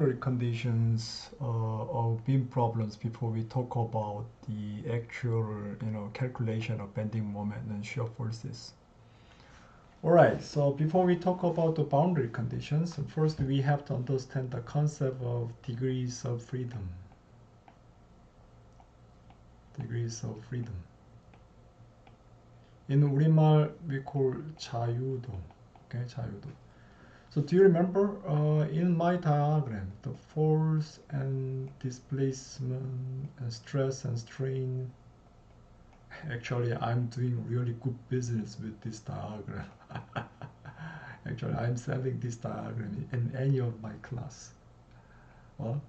conditions of beam problems before we talk about the actual calculation of bending moment and shear forces. Alright, so before we talk about the boundary conditions, first we have to understand the concept of degrees of freedom. Degrees of freedom. In 우리말 we call 자유도. Okay, 자유도. So do you remember in my diagram, the force and displacement and stress and strain? Actually, I'm doing really good business with this diagram. Actually, I'm selling this diagram in any of my class. Well,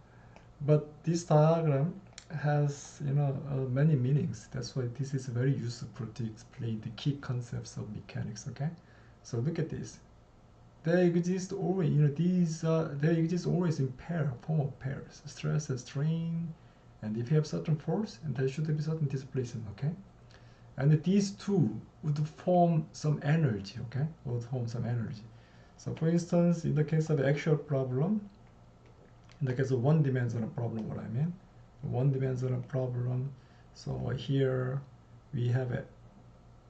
but this diagram has many meanings. That's why this is very useful to explain the key concepts of mechanics. Okay, so look at this. There exist always, there exist always in form of pairs, stress and strain, and if you have certain force, and there should be certain displacement, okay? And these two would form some energy, okay? Would form some energy. So for instance, in the case of actual problem, in the case of one-dimensional problem, what I mean, one-dimensional problem, so here we have a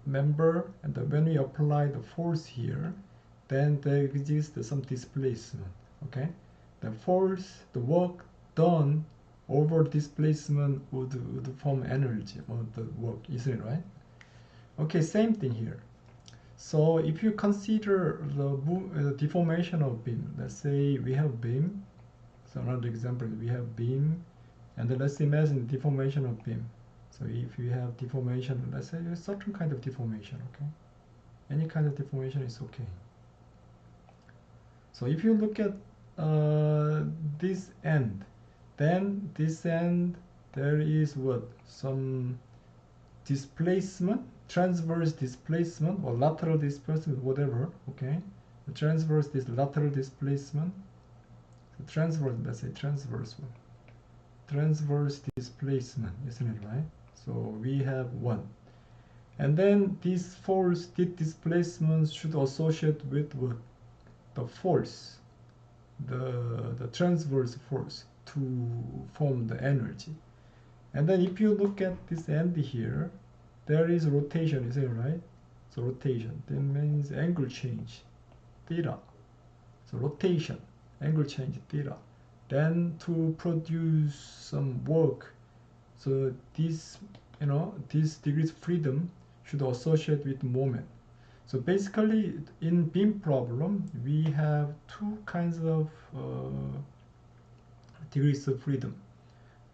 member, and when we apply the force here, then there exists some displacement, okay? The force, the work done over displacement would form energy on the work, isn't it, right? Okay, same thing here. So if you consider the deformation of beam, let's say we have beam, so another example, we have beam, and then let's imagine deformation of beam. So if you have deformation, let's say a certain kind of deformation, okay? Any kind of deformation is okay. So if you look at this end, then this end there is what? Some displacement, transverse displacement or lateral displacement, whatever, okay? The transverse, this lateral displacement, the transverse, let's say transverse one. Transverse displacement, isn't it, right? So we have one. And then this force, this displacement should associate with what? The force, the transverse force to form the energy. And then if you look at this end here, there is rotation, is it right? So rotation, that means angle change, theta. So rotation, angle change, theta. Then to produce some work, so this, this degrees of freedom should associate with moment. So basically, in beam problem, we have two kinds of degrees of freedom.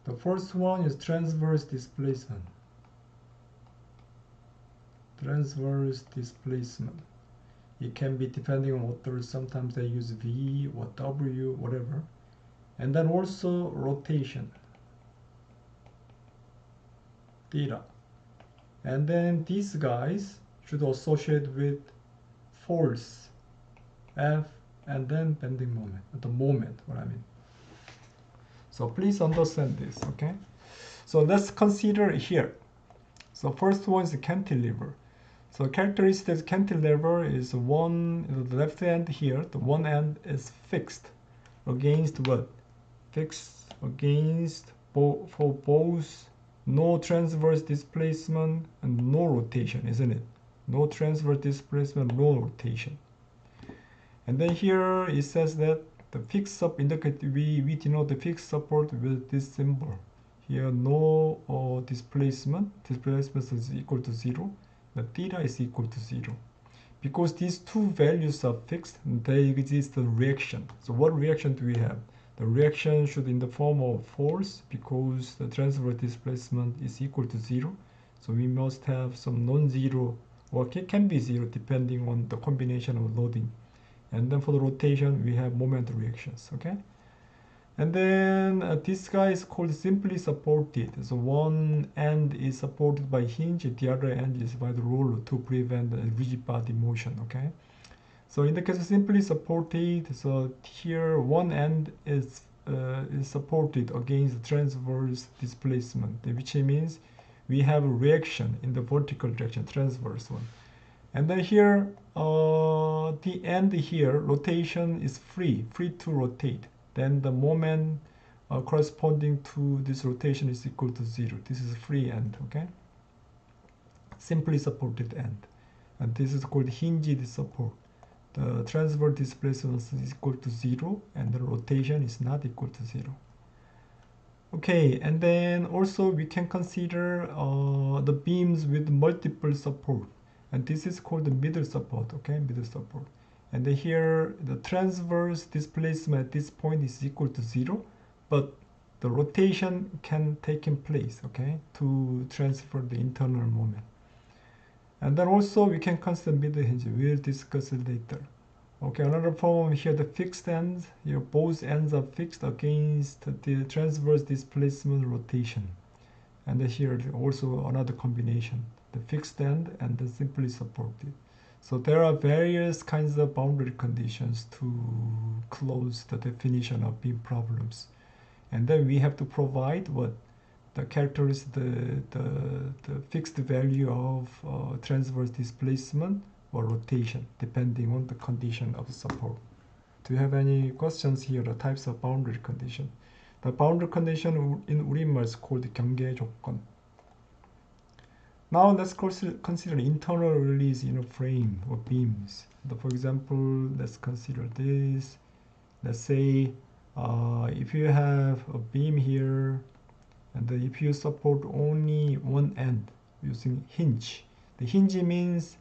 The first one is transverse displacement. Transverse displacement. It can be depending on what sometimes they use V or W, whatever. And then also rotation, theta. And then these guys should associate with force, F, and then bending moment, the moment, what I mean. So please understand this, okay? So let's consider here. So first one is the cantilever. So characteristics cantilever is the left end here, the one end is fixed against what? Fixed against for both no transverse displacement and no rotation, isn't it? No transverse displacement, no rotation. And then here it says that the fixed support indicate we denote the fixed support with this symbol. Here no displacement is equal to 0. The theta is equal to 0. Because these two values are fixed, there exists a reaction. So what reaction do we have? The reaction should in the form of force because the transverse displacement is equal to 0. So we must have some non-zero, or it can be 0 depending on the combination of loading. And then for the rotation, we have moment reactions, okay? And then this guy is called simply supported. So one end is supported by hinge, the other end is by the roller to prevent the rigid body motion, okay? So in the case of simply supported, so here one end is supported against transverse displacement, which means we have a reaction in the vertical direction, transverse one. And then here, the end here, rotation is free to rotate. then the moment corresponding to this rotation is equal to 0. This is free end, okay? Simply supported end. And this is called hinged support. The transverse displacement is equal to 0 and the rotation is not equal to 0. Okay, and then also we can consider the beams with multiple support. And this is called the middle support, okay? Middle support. And then here the transverse displacement at this point is equal to 0, but the rotation can take in place, okay, to transfer the internal moment. And then also we can consider middle hinge. We'll discuss it later. Okay, another problem here, the fixed ends. Here both ends are fixed against the transverse displacement rotation. And then here also another combination, the fixed end and the simply supported. So there are various kinds of boundary conditions to close the definition of beam problems. And then we have to provide what the characteristic, the fixed value of transverse displacement or rotation, depending on the condition of the support. Do you have any questions here? The types of boundary condition. The boundary condition in 우리말 is called 경계 조건. Now let's consider internal release in a frame or beams. For example, let's consider this. Let's say if you have a beam here, and if you support only one end using hinge. The hinge means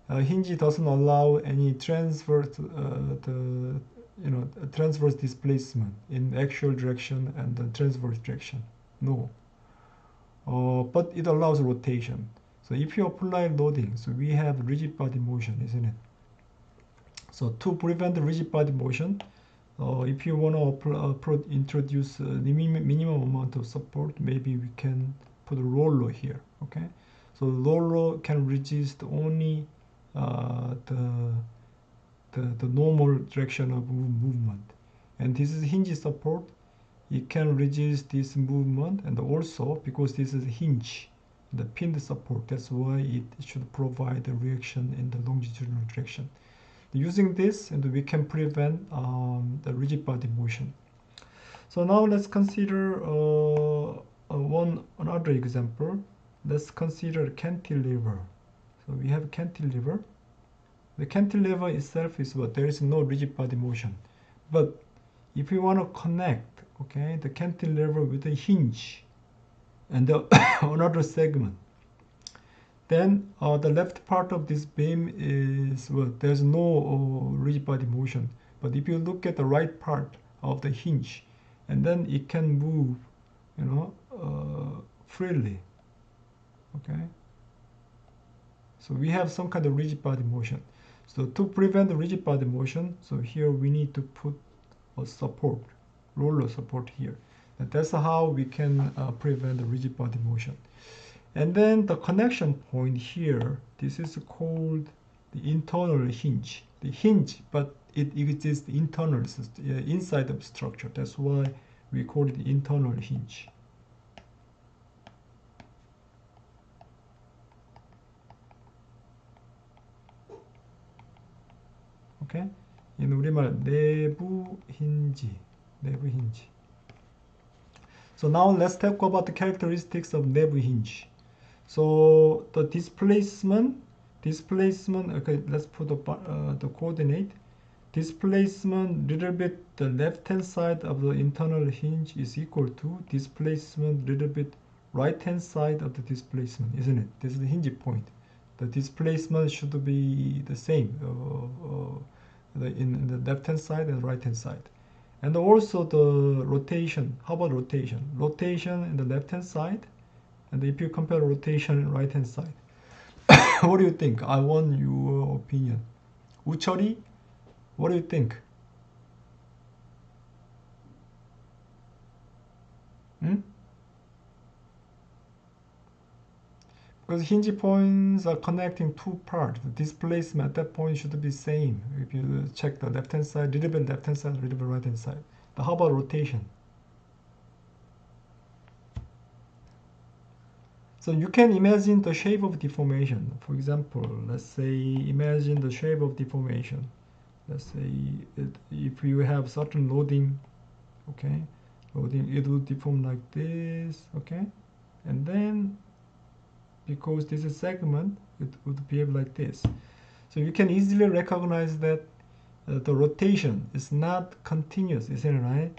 hinge doesn't allow any transverse transverse displacement in actual direction and the transverse direction. No. But it allows rotation. So if you apply loading, so we have rigid body motion, isn't it? So to prevent the rigid body motion, if you want to introduce the minimum amount of support, maybe we can put a roller here, okay? So roller can resist only the normal direction of movement. And this is hinge support. It can resist this movement, and also because this is hinge, the pinned support, that's why it should provide a reaction in the longitudinal direction. Using this, and we can prevent the rigid body motion. So now let's consider another example. Let's consider cantilever. So we have cantilever. The cantilever itself is what? There is no rigid body motion. But if we want to connect, okay, the cantilever with a hinge and another segment, then the left part of this beam is, well, there's no rigid body motion. But if you look at the right part of the hinge, and then it can move, freely, okay? So we have some kind of rigid body motion. So to prevent the rigid body motion, so here we need to put a support, roller support here. And that's how we can prevent the rigid body motion. And then the connection point here, this is called the internal hinge. The hinge, but it exists internal, inside of structure. That's why we call it the internal hinge. Okay? in 우리말 내부 힌지. So now let's talk about the characteristics of 내부 hinge. So the displacement, okay, let's put the coordinate. Displacement little bit the left hand side of the internal hinge is equal to displacement little bit right hand side of the displacement, isn't it? This is the hinge point. The displacement should be the same in the left hand side and right hand side. And also the rotation. How about rotation? Rotation in the left hand side, and if you compare rotation in right hand side, what do you think? I want your opinion. 우철이, what do you think? Because hinge points are connecting two parts. The displacement at that point should be same. If you check the left hand side, little bit left hand side, little bit right hand side. But how about rotation? So you can imagine the shape of deformation. For example, let's say imagine the shape of deformation. Let's say if you have certain loading Okay, loading, it would deform like this. Okay, and then because this is segment, it would behave like this. So you can easily recognize that the rotation is not continuous, isn't it, right?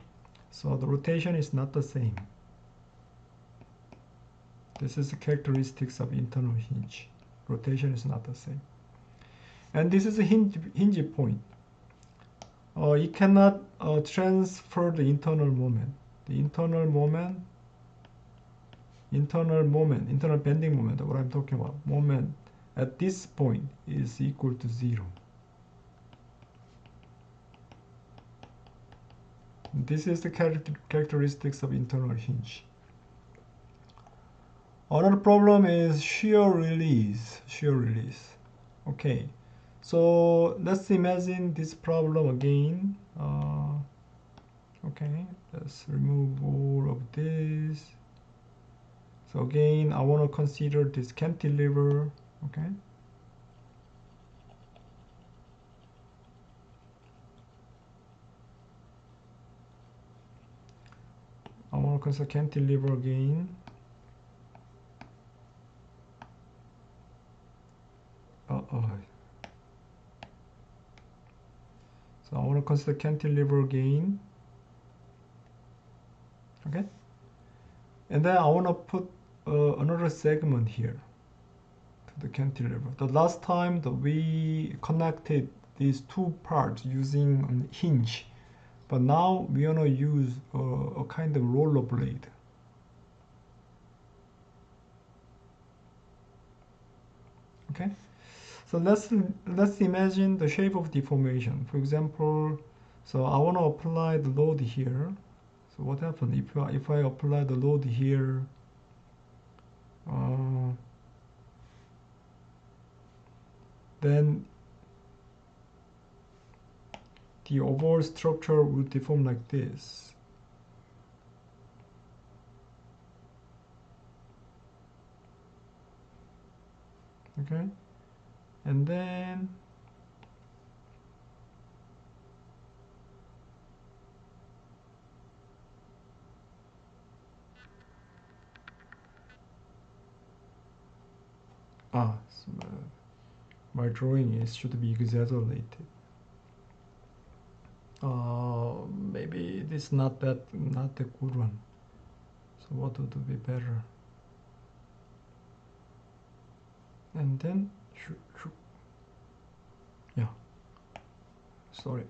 So the rotation is not the same. This is the characteristics of internal hinge. Rotation is not the same. And this is a hinge point. It cannot transfer the internal moment. The internal bending moment, what I'm talking about, moment at this point is equal to 0. This is the characteristics of internal hinge. Another problem is shear release. Okay, so let's imagine this problem again. Okay, let's remove all of this. So again, I want to consider this cantilever. Okay. I want to consider cantilever again. So I want to consider cantilever again. Okay. And then I want to put another segment here to the cantilever. The last time that we connected these two parts using a hinge, but now we want to use a kind of roller blade. Okay. So let's imagine the shape of deformation. For example, so I want to apply the load here. So what happens if I apply the load here? Then the overall structure will deform like this. Okay, and then so my drawing should be exaggerated. Maybe this is not the good one. So what would be better? And then yeah, sorry.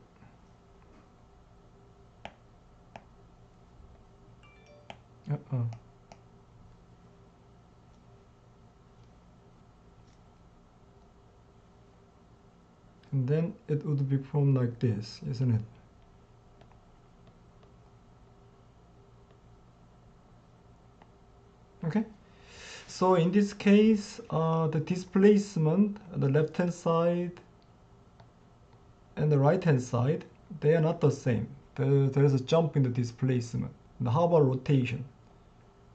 And then it would be formed like this, isn't it? Okay, so in this case, the displacement, the left hand side and the right hand side, they are not the same. There is a jump in the displacement. Now how about rotation?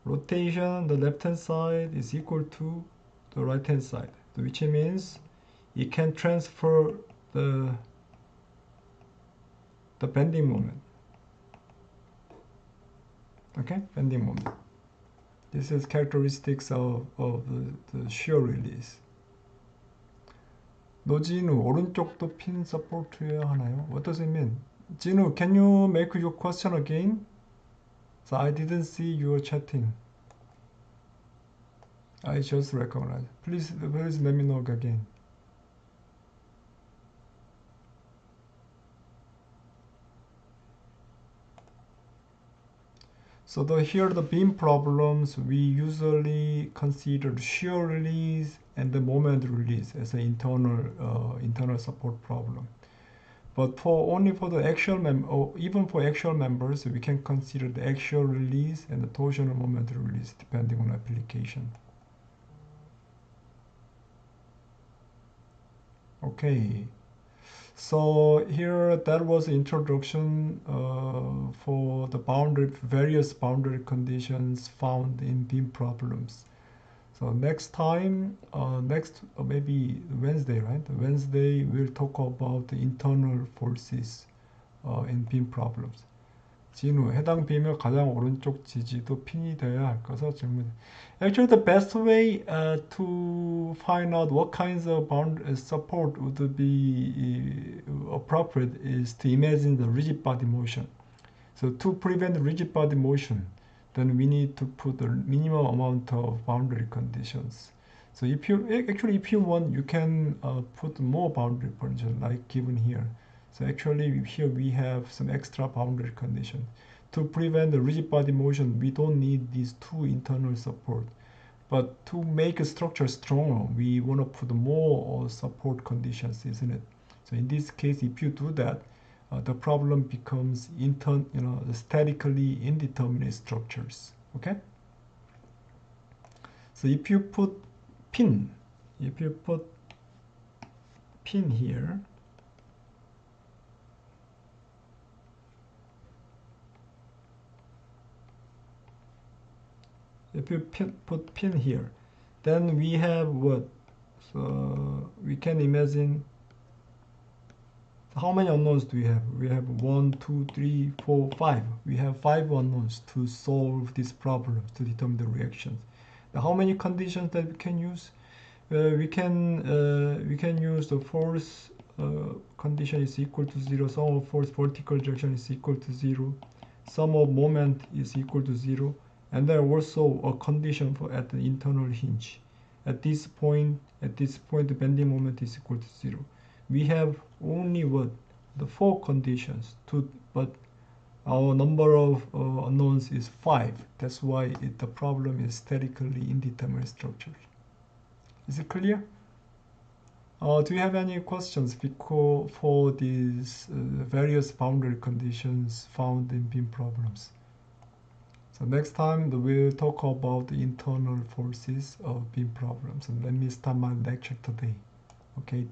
Rotation, the left hand side is equal to the right hand side, which means it can transfer the bending moment. Okay, bending moment. This is characteristics of the shear release. 노진우, 오른쪽도 핀 서포트해야 하나요? What does it mean? 진우, can you make your question again? So I didn't see your chatting. I just recognized. Please let me know again. So here the beam problems, we usually consider shear release and the moment release as an internal support problem. But only for the axial or even for axial members, we can consider the axial release and the torsional moment release depending on application. Okay. So here that was introduction for the various boundary conditions found in beam problems. So next time, maybe Wednesday, right? Wednesday we'll talk about the internal forces in beam problems. 진우, 해당 빔의 가장 오른쪽 지지도 핀이 되어야 할 것을 질문. Actually, the best way to find out what kinds of bound support would be appropriate is to imagine the rigid body motion. So to prevent rigid body motion, then we need to put the minimum amount of boundary conditions. So if you want, you can put more boundary conditions like given here. So actually here we have some extra boundary condition. To prevent the rigid body motion, we don't need these two internal support. But to make a structure stronger, we want to put more support conditions, isn't it? So in this case, if you do that, the problem becomes statically indeterminate structures. Okay. So if you put pin here, put pin here, then we have what? So we can imagine how many unknowns do we have? We have 1, 2, 3, 4, 5. We have 5 unknowns to solve this problem, to determine the reactions. Now, how many conditions that we can use? We can use the force condition is equal to 0, sum of force vertical direction is equal to 0, sum of moment is equal to 0, and there also a condition for at the internal hinge. At this point, the bending moment is equal to 0. We have only what? The 4 conditions, but our number of unknowns is 5. That's why the problem is statically indeterminate structure. Is it clear? Do you have any questions for these various boundary conditions found in beam problems? So next time we'll talk about the internal forces of beam problems. And let me start my lecture today. Okay.